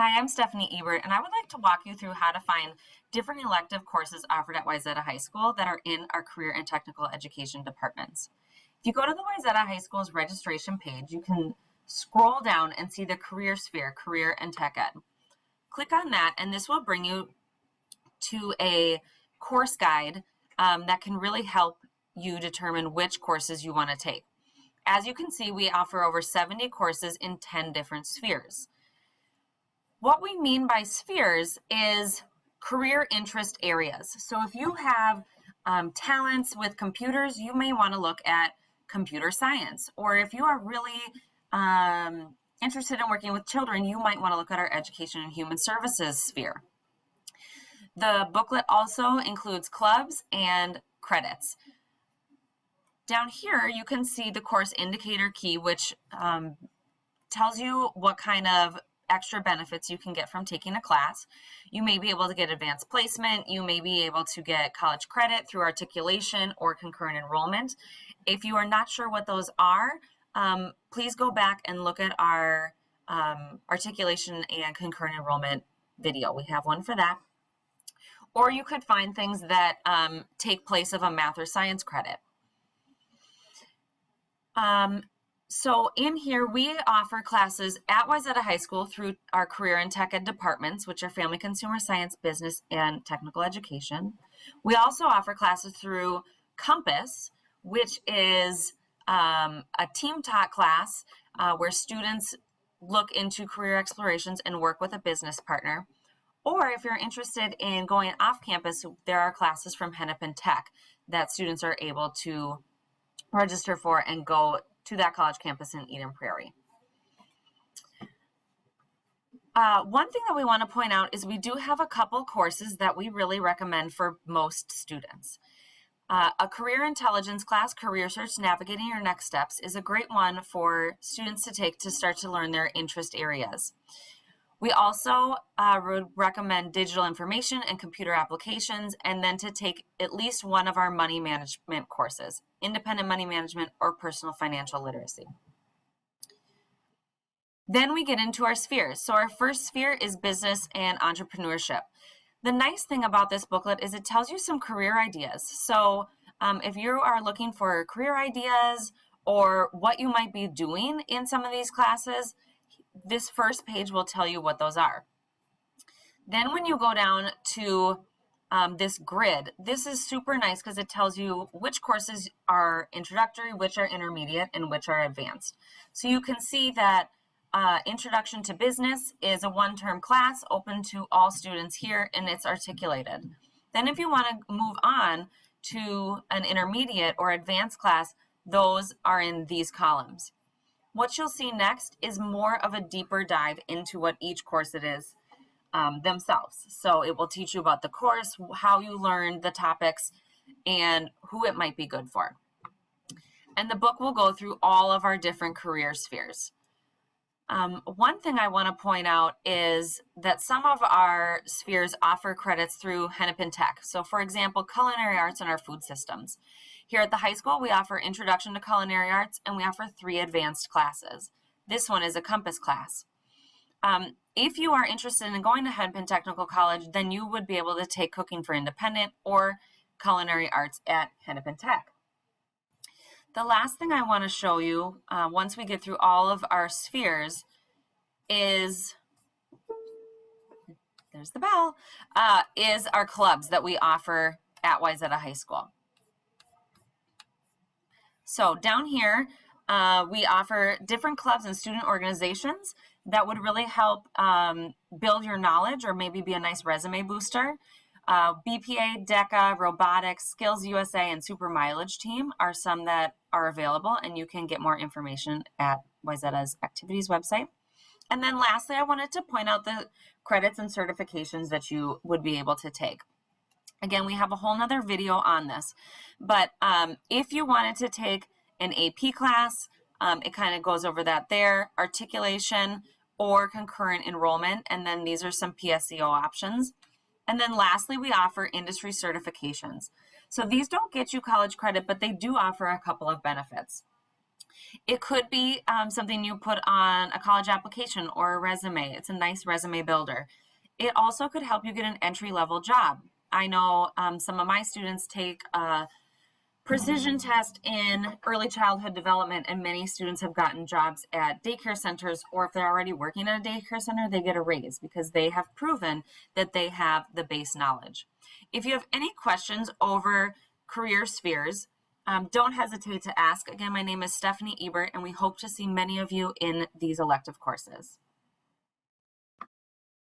Hi, I'm Stephanie Ebert, and I would like to walk you through how to find different elective courses offered at Wayzata High School that are in our career and technical education departments. If you go to the Wayzata High School's registration page, you can scroll down and see the career sphere, career and tech ed. Click on that, and this will bring you to a course guide that can really help you determine which courses you want to take. As you can see, we offer over 70 courses in 10 different spheres. What we mean by spheres is career interest areas. So if you have talents with computers, you may want to look at computer science. Or if you are really interested in working with children, you might want to look at our education and human services sphere. The booklet also includes clubs and credits. Down here, you can see the course indicator key, which tells you what kind of extra benefits you can get from taking a class. You may be able to get advanced placement. You may be able to get college credit through articulation or concurrent enrollment. If you are not sure what those are, please go back and look at our articulation and concurrent enrollment video. We have one for that. Or you could find things that take place of a math or science credit. So in here, we offer classes at Wayzata High School through our career and tech ed departments, which are family, consumer science, business, and technical education. We also offer classes through Compass, which is a team taught class where students look into career explorations and work with a business partner. Or if you're interested in going off campus, there are classes from Hennepin Tech that students are able to register for and go to that college campus in Eden Prairie. One thing that we want to point out is we do have a couple courses that we really recommend for most students. A career intelligence class, Career Search Navigating Your Next Steps, is a great one for students to take to start to learn their interest areas. We also would recommend digital information and computer applications, and then to take at least one of our money management courses, independent money management or personal financial literacy. Then we get into our spheres. So our first sphere is business and entrepreneurship. The nice thing about this booklet is it tells you some career ideas. So if you are looking for career ideas or what you might be doing in some of these classes, this first page will tell you what those are. Then when you go down to this grid, this is super nice because it tells you which courses are introductory, which are intermediate, and which are advanced. So you can see that Introduction to Business is a one-term class open to all students here, and it's articulated. Then if you want to move on to an intermediate or advanced class, those are in these columns. What you'll see next is more of a deeper dive into what each course it is themselves. So it will teach you about the course, how you learn the topics, and who it might be good for. And the book will go through all of our different career spheres. One thing I want to point out is that some of our spheres offer credits through Hennepin Tech. So for example, culinary arts and our food systems. Here at the high school, we offer Introduction to Culinary Arts, and we offer 3 advanced classes. This one is a Compass class. If you are interested in going to Hennepin Technical College, then you would be able to take Cooking for Independent or Culinary Arts at Hennepin Tech. The last thing I want to show you, once we get through all of our spheres, is, there's the bell, is our clubs that we offer at Wayzata High School. So down here, we offer different clubs and student organizations that would really help build your knowledge or maybe be a nice resume booster. BPA, DECA, Robotics, Skills USA, and Super Mileage Team are some that are available, and you can get more information at Wayzata's activities website. And then lastly, I wanted to point out the credits and certifications that you would be able to take. Again, we have a whole nother video on this, but if you wanted to take an AP class, it kind of goes over that there, articulation or concurrent enrollment, and then these are some PSEO options. And then lastly, we offer industry certifications. So these don't get you college credit, but they do offer a couple of benefits. It could be something you put on a college application or a resume. It's a nice resume builder. It also could help you get an entry level job. I know some of my students take a precision test in early childhood development, and many students have gotten jobs at daycare centers, or if they're already working at a daycare center, they get a raise because they have proven that they have the base knowledge. If you have any questions over career spheres, don't hesitate to ask. Again, my name is Stephanie Ebert, and we hope to see many of you in these elective courses.